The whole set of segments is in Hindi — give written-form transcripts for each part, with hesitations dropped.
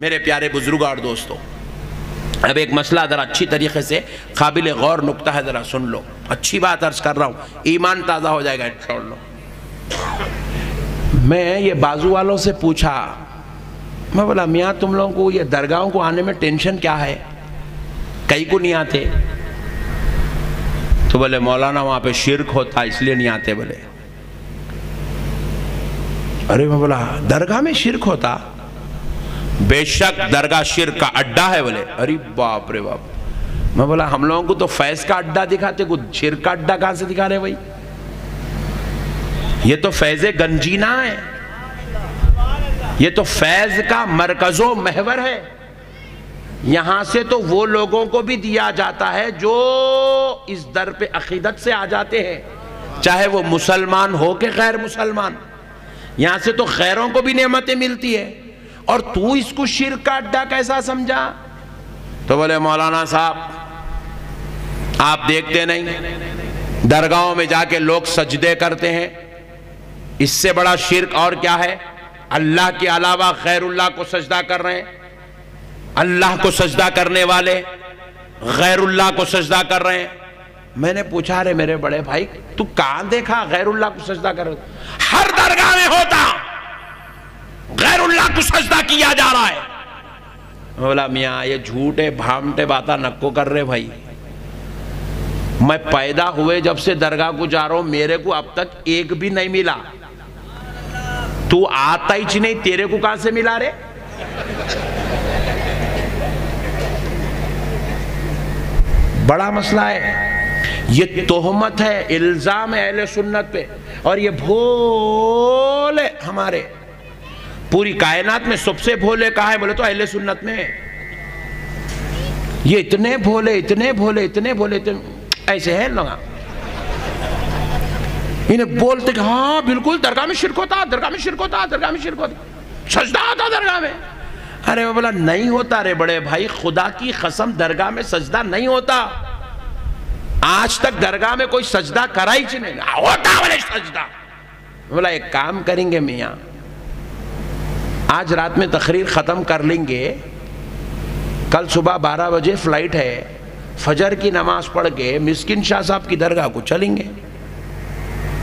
मेरे प्यारे बुजुर्ग और दोस्तों, अब एक मसला ज़रा अच्छी तरीके से काबिल गौर नुक्ता है, ज़रा सुन लो। अच्छी बात अर्ज कर रहा हूँ, ईमान ताज़ा हो जाएगा इंशाअल्लाह। मैं ये बाजू वालों से पूछा, मैं बोला मियाँ तुम लोगों को ये दरगाहों को आने में टेंशन क्या है, कई को नहीं आते? तो बोले मौलाना वहाँ पे शिरक होता इसलिए नहीं आते। बोले अरे मैं बोला दरगाह में शिरक होता? बेशक दरगाह शिरक का अड्डा है। बोले अरे बाप रे बाप। मैं बोला हम लोगों को तो फैज का अड्डा दिखाते, कुछ शिरक का अड्डा कहां से दिखा रहे भाई? ये तो फैज़े गंजीना है, ये तो फैज का मरकजो महवर है। यहां से तो वो लोगों को भी दिया जाता है जो इस दर पे अकीदत से आ जाते हैं, चाहे वो मुसलमान हो के गैर मुसलमान। यहां से तो खैरों को भी नेमतें मिलती है, और तू इसको शिरक का अड्डा कैसा समझा? तो बोले मौलाना साहब आप देखते नहीं दरगाहों में जाके लोग सजदे करते हैं, इससे बड़ा शिरक और क्या है? अल्लाह के अलावा गैरुल्लाह को सजदा कर रहे हैं, अल्लाह को सजदा करने वाले गैरुल्लाह को सजदा कर रहे हैं। मैंने पूछा रे मेरे बड़े भाई तू कहां देखा गैरुल्लाह को सजदा कर? हर दरगाह में होता, गैरुल्लाह को सजदा किया जा रहा है। बोला मियाँ ये झूठे भामटे बाता नक्को कर रहे भाई। मैं पैदा हुए जब से दरगाह को जा रहा हूं, मेरे को अब तक एक भी नहीं मिला। तू आता ही नहीं, तेरे को कहां से मिला रे? बड़ा मसला है, ये तोहमत है, इल्जाम है अहले सुन्नत पे। और ये भोले हमारे पूरी कायनात में सबसे भोले कहा है बोले तो अहले सुन्नत में। ये इतने भोले इतने भोले इतने भोले ऐसे हैं लोग, इन्हें बोलते कि हाँ बिल्कुल दरगाह में शिरक होता, दरगाह में शिरक होता, दरगाह में शिरक होता, सजदा होता दरगाह में। अरे मैं बोला नहीं होता रे बड़े भाई, खुदा की कसम दरगाह में सजदा नहीं होता। आज तक दरगाह में कोई सजदा करा ही नहीं होता बोले सजदा। बोला एक काम करेंगे मियाँ, आज रात में तकरीर ख़त्म कर लेंगे, कल सुबह 12 बजे फ्लाइट है, फजर की नमाज पढ़ के मिस्किन शाह साहब की दरगाह को चलेंगे,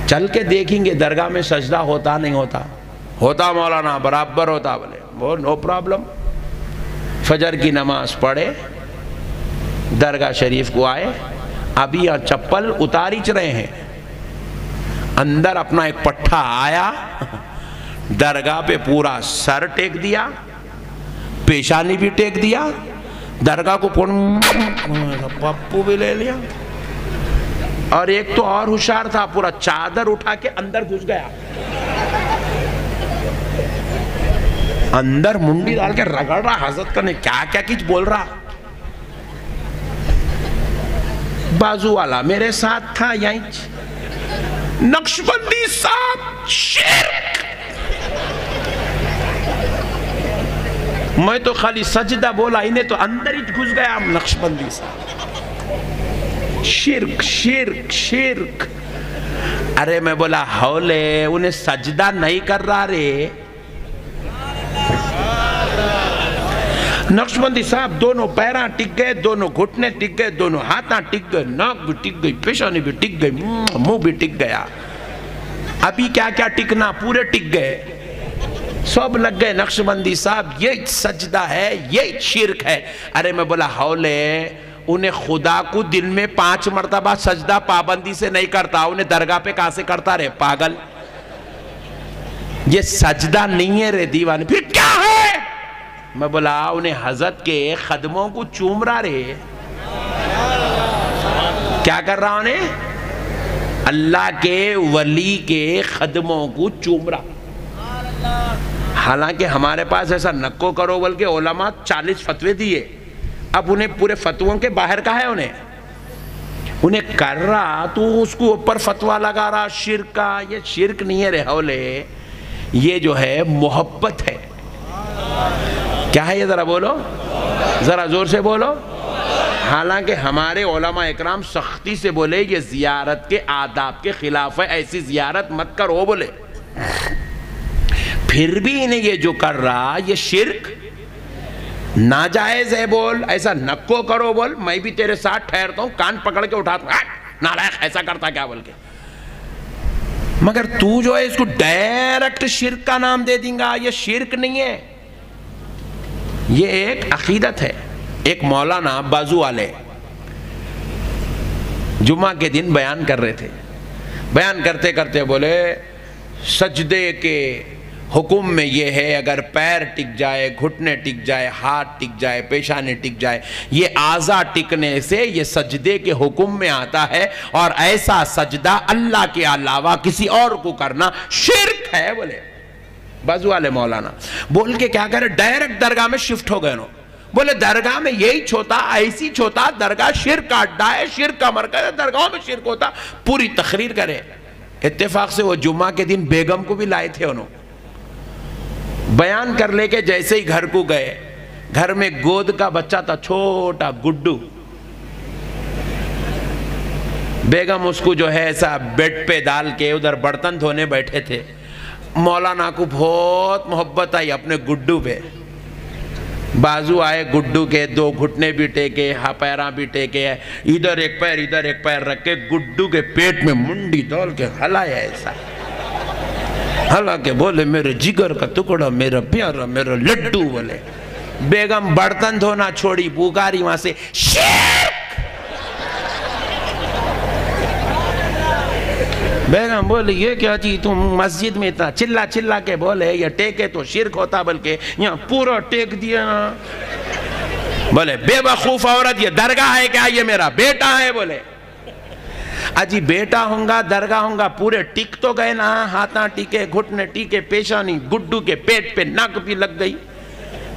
चल के देखेंगे दरगाह में सजदा होता नहीं होता। होता मौलाना बराबर होता। बोले वो नो प्रॉब्लम। फजर की नमाज पढ़े, दरगाह शरीफ को आए, अभी यहाँ चप्पल उतारी च रहे हैं, अंदर अपना एक पट्ठा आया, दरगाह पे पूरा सर टेक दिया, पेशानी भी टेक दिया, दरगाह को पप्पू भी ले लिया। और एक तो और होशियार था, पूरा चादर उठा के अंदर घुस गया, अंदर मुंडी डाल के रगड़ रहा, हजरत करने क्या क्या कुछ बोल रहा। बाजू वाला मेरे साथ था यहीं, नक्शबंदी साहब शिरक। मैं तो खाली सजदा बोला, इन्हें तो अंदर ही घुस गया नक्शबंदी साहब। शिरक शिरक शिरक। अरे मैं बोला हौले, उन्हें सजदा नहीं कर रहा रे। नक्शबंदी साहब दोनों पैरा टिक गए, दोनों घुटने टिक गए, दोनों हाथा टिक गए, नाक भी टिक गई, पेशानी भी टिक गई, मुंह भी टिक गया। अभी क्या क्या टिकना, पूरे टिक गए, सब लग गए। नक्शबंदी साहब ये सजदा है, ये शिरक है। अरे मैं बोला हौले, उन्हें खुदा को दिन में 5 मरतबा सजदा पाबंदी से नहीं करता, उन्हें दरगाह पे कहां से करता रे पागल? ये सजदा नहीं है रे दीवाने, फिर क्या है? मैं बोला उन्हें हजरत के कदमों को चूम रहा रे। क्या कर रहा उन्हें? अल्लाह के वली के कदमों को चूम रहा। हालांकि हमारे पास ऐसा नक्को करो बोल के उलमा 40 फतवे दिए, अब उन्हें पूरे फतवों के बाहर का है, उन्हें कर रहा, तू उसको ऊपर फतवा लगा रहा शिरक का। ये शिरक नहीं है रे हौले, ये जो है मोहब्बत है। क्या है ये? जरा बोलो, जरा जोर से बोलो। हालांकि हमारे उलमा इकराम सख्ती से बोले ये जियारत के आदाब के खिलाफ है, ऐसी जियारत मत करो बोले। फिर भी इन्हें ये जो कर रहा ये शिर्क, नाजायज है बोल, ऐसा नक्को करो बोल, मैं भी तेरे साथ ठहरता हूं, कान पकड़ के उठाता हूं, नालायक ऐसा करता क्या बोल के। मगर तू जो है इसको डायरेक्ट शिर्क का नाम दे देगा, ये शिर्क नहीं है, ये एक अकीदत है। एक मौलाना बाजू वाले जुम्मा के दिन बयान कर रहे थे, बयान करते करते बोले सजदे के हुक्म में ये है, अगर पैर टिक जाए, घुटने टिक जाए, हाथ टिक जाए, पेशानी टिक जाए, ये आज़ा टिकने से ये सजदे के हुक्म में आता है, और ऐसा सजदा अल्लाह के अलावा किसी और को करना शिर्क है। बोले बाजू वाले मौलाना बोल के क्या करे, डायरेक्ट दरगाह में शिफ्ट हो गए। बोले दरगाह में यही छोता, ऐसी छोता, दरगाह शिर्क का अड्डा है, शिर्क का मरकज है, दरगाह में शिर्क होता। पूरी तकरीर करे। इत्तेफाक से वो जुम्मा के दिन बेगम को भी लाए थे उन्होंने, बयान कर लेके जैसे ही घर को गए, घर में गोद का बच्चा था, छोटा गुड्डू। बेगम उसको जो है ऐसा बेड पे डाल के उधर बर्तन धोने बैठे थे। मौलाना को बहुत मोहब्बत आई अपने गुड्डू पे। बाजू आए गुड्डू के, दो घुटने भी टेके, पैरा भी टेके, इधर एक पैर रख के गुड्डू के पेट में मुंडी डाल के हलाया ऐसा, हालांकि बोले मेरे जिगर का टुकड़ा, मेरा प्यारा, मेरा लड्डू। बोले बेगम बर्तन धोना छोड़ी, पुकारी वहां से शिर्क। बेगम बोले ये क्या चीज, तुम मस्जिद में इतना चिल्ला चिल्ला के बोले ये टेके तो शिर्क होता, बल्कि यहाँ पूरा टेक दिया ना। बोले बेवकूफ औरत, ये दरगाह है क्या, ये मेरा बेटा है। बोले अजी बेटा होगा, दरगाह होगा, पूरे टिक तो गए ना, हाथा टिके, घुटने टिके, पेशानी, गुड्डू के पेट पे नाक भी लग गई,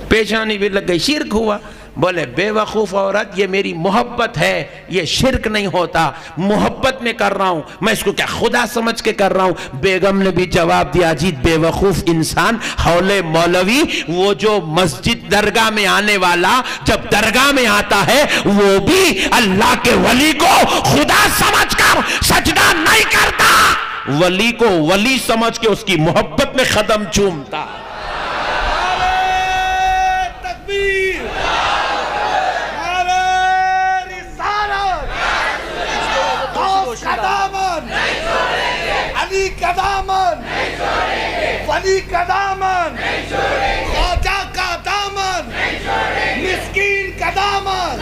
पेशानी भी लग गई, शिर्क हुआ। बोले बेवकूफ औरत, ये मेरी मोहब्बत है, ये शिर्क नहीं होता, मोहब्बत में कर रहा हूं मैं, इसको क्या खुदा समझ के कर रहा हूं। बेगम ने भी जवाब दिया, जी बेवकूफ इंसान, हौले मौलवी, वो जो मस्जिद दरगाह में आने वाला जब दरगाह में आता है वो भी अल्लाह के वली को खुदा समझकर सजदा नहीं करता, वली को वली समझ के उसकी मोहब्बत में कदम चूमता। अली का दामन, वली का दामन, ख्वाजा का दामन, मिस्कीन का दामन,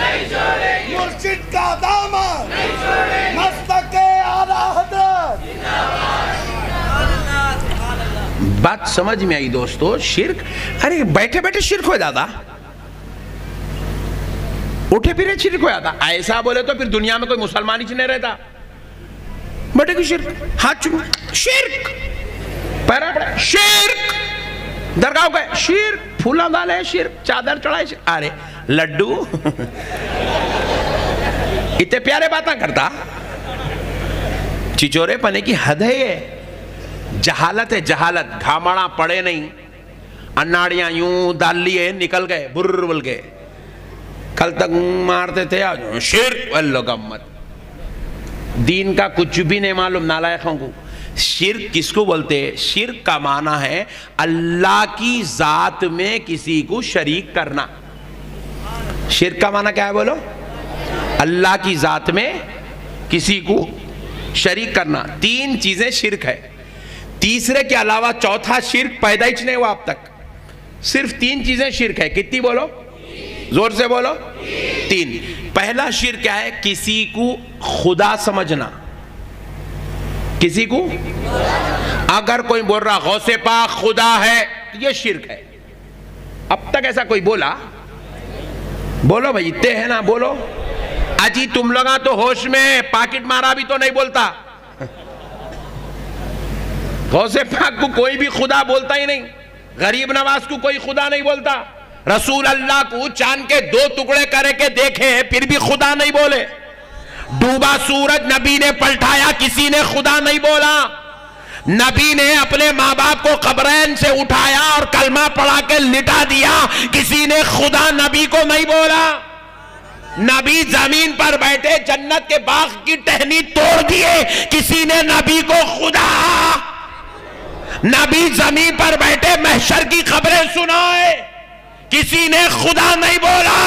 मुर्शिद का दामन, मस्तके आला हज़रत। बात समझ में आई दोस्तों। शिर्क, अरे बैठे बैठे शिर्क हो जाता, उठे फिरे शिर्क हो जाता। ऐसा बोले तो फिर दुनिया में कोई मुसलमान ही नहीं रहता। बटे की शिर्क, हाथ चूम शिर्क, पैरा पड़े शिर्क, दरगाह गए शिर्क, फूला डाले शिर्क, चादर चढ़ाए शिर्क। अरे लड्डू इतने प्यारे बातें करता, चिचोरे पने की हद है ये, जहालत है जहालत। घामाड़ा पड़े नहीं, अनाड़ियां यूं डाल लिए, निकल गए बुर्र बोल के, कल तक मारते थे, आज शिर्क। वल्लो गम्मत, दीन का कुछ भी नहीं मालूम नालायकों को। शिर्क किसको बोलते हैं? शिर्क का माना है अल्लाह की जात में किसी को शरीक करना। शिर्क का माना क्या है बोलो? अल्लाह की जात में किसी को शरीक करना। तीन चीजें शिर्क है, तीसरे के अलावा चौथा शिर्क पैदा ही नहीं हुआ अब तक। सिर्फ तीन चीजें शिर्क है। कितनी बोलो? जोर से बोलो। तीन। पहला शिर्क क्या है? किसी को खुदा समझना। किसी को, अगर कोई बोल रहा गौसे पाक खुदा है, ये शिर्क है। अब तक ऐसा कोई बोला? बोलो भाई, इतने है ना, बोलो। अजी तुम लोग तो होश में, पाकिट मारा भी तो नहीं बोलता। गौसे पाक को कोई भी खुदा बोलता ही नहीं, गरीब नवाज को कोई खुदा नहीं बोलता, रसूल अल्लाह को चांद के दो टुकड़े करके देखे फिर भी खुदा नहीं बोले, डूबा सूरज नबी ने पलटाया, किसी ने खुदा नहीं बोला। नबी ने अपने माँ बाप को कब्रैन से उठाया और कलमा पढ़ा के लिटा दिया, किसी ने खुदा नबी को नहीं बोला। नबी जमीन पर बैठे जन्नत के बाग की टहनी तोड़ दिए, किसी ने नबी को खुदा। नबी जमीन पर बैठे महशर की खबरें सुनाए, किसी ने खुदा नहीं बोला।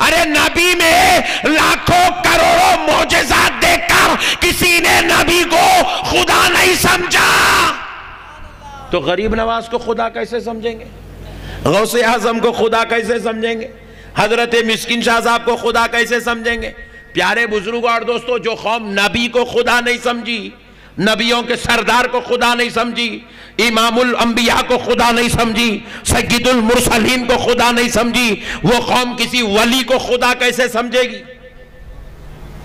अरे नबी में लाखों करोड़ों मौजज़ात देखकर किसी ने नबी को खुदा नहीं समझा, तो गरीब नवाज को खुदा कैसे समझेंगे? गौसे आजम को खुदा कैसे समझेंगे? हजरत मिस्किन शाह साहब को खुदा कैसे समझेंगे? प्यारे बुजुर्ग और दोस्तों, जो कौम नबी को खुदा नहीं समझी, नबियों के सरदार को खुदा नहीं समझी, इमामुल अंबिया को खुदा नहीं समझी, सय्यदुल मुरसलीन को खुदा नहीं समझी, वो कौम किसी वली को खुदा कैसे समझेगी?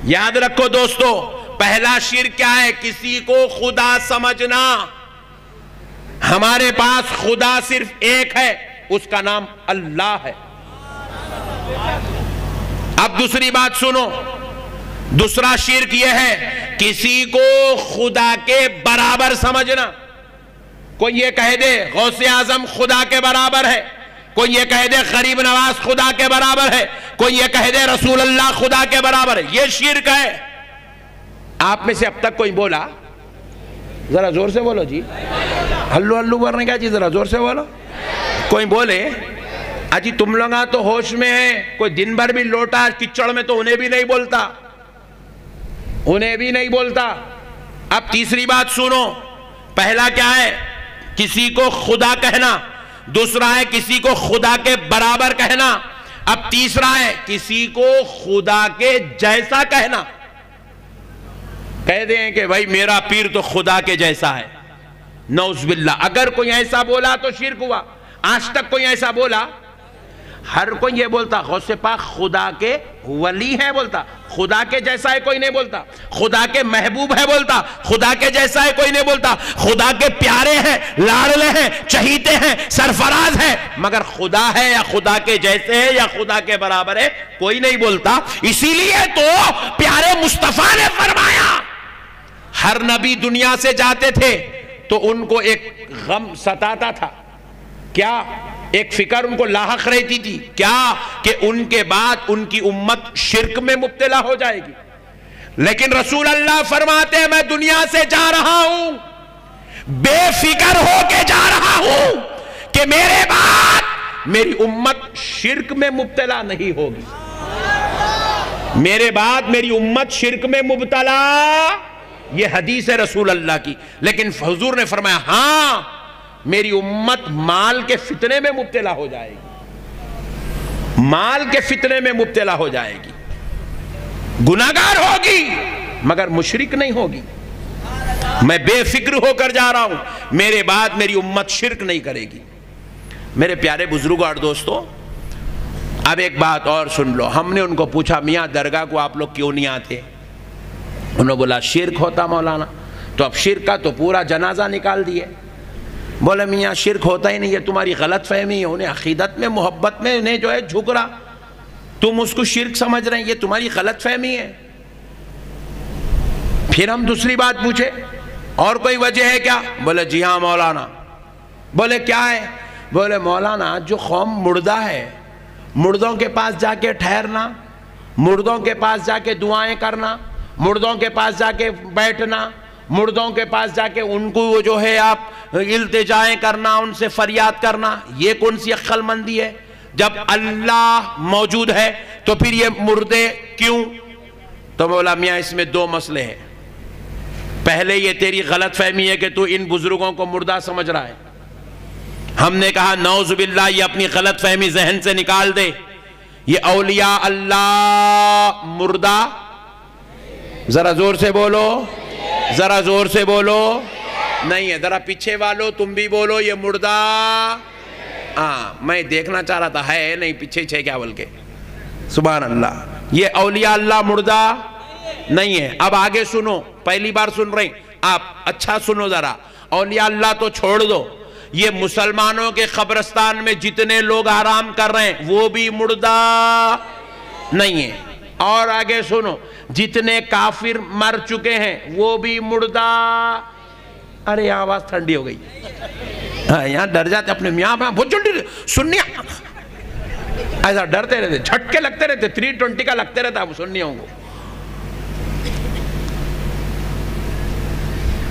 याद रखो दोस्तों, पहला शिर्क क्या है? किसी को खुदा समझना। हमारे पास खुदा सिर्फ एक है, उसका नाम अल्लाह है। अब दूसरी बात सुनो, दूसरा शिर्क यह है किसी को खुदा के बराबर समझना। कोई ये कह दे गौसे आजम खुदा के बराबर है, कोई ये कह दे गरीब नवाज खुदा के बराबर है, कोई ये कह दे रसूल अल्लाह खुदा के बराबर है। ये शिर्क है। आप में से अब तक कोई बोला? जरा जोर से बोलो जी। हल्लू हल्लू करने क्या जी, जरा जोर से बोलो। कोई बोले अजी तुम लोग तो होश में है, कोई दिन भर भी लोटा कीचड़ में तो उन्हें भी नहीं बोलता, उन्हें भी नहीं बोलता। अब तीसरी बात सुनो, पहला क्या है? किसी को खुदा कहना, दूसरा है किसी को खुदा के बराबर कहना, अब तीसरा है किसी को खुदा के जैसा कहना। कह दें कि भाई मेरा पीर तो खुदा के जैसा है, नौज़बिल्लाह। अगर कोई ऐसा बोला तो शिर्क हुआ। आज तक कोई ऐसा बोला? हर कोई ये बोलता गौसे पाक खुदा के वली है, बोलता खुदा के जैसा है कोई नहीं बोलता, खुदा के महबूब है बोलता, खुदा के जैसा है कोई नहीं बोलता, खुदा के प्यारे हैं, लाडले हैं, चहीते हैं, सरफराज है, मगर खुदा है या खुदा के जैसे है या खुदा के बराबर है कोई नहीं बोलता। इसीलिए तो प्यारे मुस्तफा ने फरमाया, हर नबी दुनिया से जाते थे तो उनको एक गम सताता था। क्या? एक फिक्र उनको लाहक रहती थी, क्या? कि उनके बाद उनकी उम्मत शिर्क में मुब्तला हो जाएगी। लेकिन रसूल अल्लाह फरमाते हैं मैं दुनिया से जा रहा हूं, बेफिक्र होके जा रहा हूं कि मेरे बाद मेरी उम्मत शिर्क में मुब्तला नहीं होगी, मेरे बाद मेरी उम्मत शिर्क में मुब्तला। यह हदीस है रसूल अल्लाह की। लेकिन हुजूर ने फरमाया हां, मेरी उम्मत माल के फितने में मुब्तला हो जाएगी, माल के फितने में मुब्तला हो जाएगी, गुनाहगार होगी मगर मुशरिक नहीं होगी। मैं बेफिक्र होकर जा रहा हूं, मेरे बाद मेरी उम्मत शिर्क नहीं करेगी। मेरे प्यारे बुजुर्गों और दोस्तों, अब एक बात और सुन लो। हमने उनको पूछा मियाँ दरगाह को आप लोग क्यों नहीं आते? उन्होंने बोला शिर्क होता मौलाना। तो अब शिर्क का तो पूरा जनाजा निकाल दिए। बोले मियाँ शिर्क होता ही नहीं है, तुम्हारी गलत फहमी है। उन्हें अकीदत में मोहब्बत में उन्हें जो है झुक रहा, तुम उसको शिर्क समझ रहे हैं, ये तुम्हारी गलत फहमी है। फिर हम दूसरी बात पूछे और कोई वजह है क्या? बोले जी हाँ मौलाना। बोले क्या है? बोले मौलाना जो कौम मुर्दा है, मुर्दों के पास जाके ठहरना, मुर्दों के पास जाके दुआएं करना, मुर्दों के पास जाके बैठना, मुर्दों के पास जाके उनको वो जो है आप इल्तिजाएं करना, उनसे फरियाद करना, ये कौन सी अक्लमंदी है? जब अल्लाह मौजूद है तो फिर ये मुर्दे क्यों? तो बोला मियाँ इसमें दो मसले हैं। पहले ये तेरी गलत फहमी है कि तू इन बुजुर्गों को मुर्दा समझ रहा है। हमने कहा नौजुबिल्लाह ये अपनी गलत फहमी जहन से निकाल दे। ये औलिया अल्लाह मुर्दा, जरा जोर से बोलो, जरा जोर से बोलो, नहीं है। जरा पीछे वालों तुम भी बोलो ये मुर्दा। हाँ मैं देखना चाह रहा था है नहीं, पीछे छे क्या बोल के। सुभान अल्लाह। ये औलिया अल्लाह मुर्दा नहीं है। अब आगे सुनो, पहली बार सुन रहे आप, अच्छा सुनो जरा। औलिया अल्लाह तो छोड़ दो, ये मुसलमानों के कब्रिस्तान में जितने लोग आराम कर रहे हैं वो भी मुर्दा नहीं है। और आगे सुनो, जितने काफिर मर चुके हैं वो भी मुर्दा। अरे आवाज ठंडी हो गई। हाँ यहाँ डर जाते अपने मियाँ बहुत जल्दी सुनिया, ऐसा डरते रहते, झटके लगते रहते, 320 का लगते रहता है सुन्नियों को।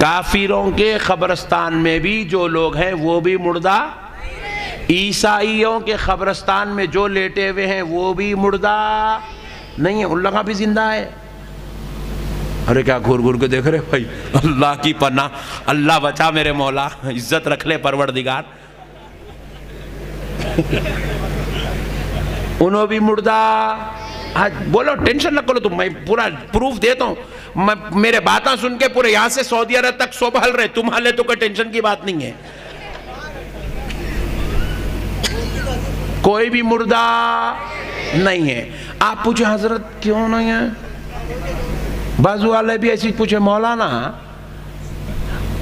काफिरों के कब्रिस्तान में भी जो लोग हैं वो भी मुर्दा। ईसाइयों के कब्रिस्तान में जो लेटे हुए हैं वो भी मुर्दा नहीं है, उन लोग भी जिंदा है। अरे क्या घूर घूर के देख रहे भाई, अल्लाह की पनाह, अल्लाह बचा मेरे मौला, इज्जत रख ले परवरदिगार। उन्हों भी मुर्दा। आज बोलो टेंशन न करो तुम, मैं पूरा प्रूफ देता हूँ। मैं मेरे बातें सुन के पूरे यहाँ से सऊदी अरब तक सब हल रहे, तुम हले तो कोई टेंशन की बात नहीं है। कोई भी मुर्दा नहीं है। आप पूछे हजरत क्यों नहीं है? बाजू वाले भी ऐसी पूछे मौलाना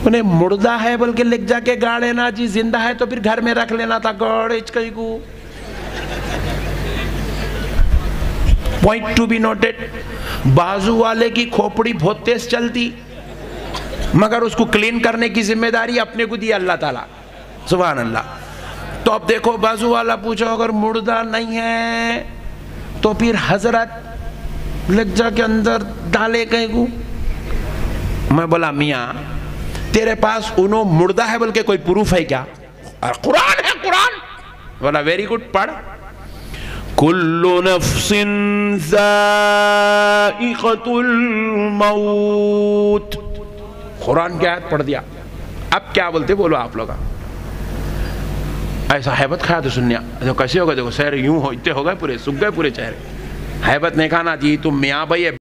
उन्हें मुर्दा है बल्कि लेक जाके गाड़े ना जी, जिंदा है तो फिर घर में रख लेना था गौड़े को। पॉइंट टू बी नोटेड, बाजू वाले की खोपड़ी बहुत तेज चलती, मगर उसको क्लीन करने की जिम्मेदारी अपने को दी अल्लाह ताला, सुभान अल्लाह। तो अब देखो बाजू वाला पूछो अगर मुर्दा नहीं है तो फिर हजरत लज्जा के अंदर डाले कहीं को। मैं बोला मियाँ तेरे पास उन्हों मुर्दा है बल्कि कोई प्रूफ है क्या? कुरान है कुरान। बोला वेरी गुड, पढ़। कुल्लु नफ्सिन ज़ाइक़तुल मौत, कुरान की आयत पढ़ दिया। अब क्या बोलते बोलो आप लोग। ऐसा हैबत खाया तो सुनिया तो कैसे होगा? देखो शहर यूं हो, इतने हो गए पूरे, सूख गए पूरे चेहरे। हैबत नहीं खाना चाहिए तुम मियाँ भाई।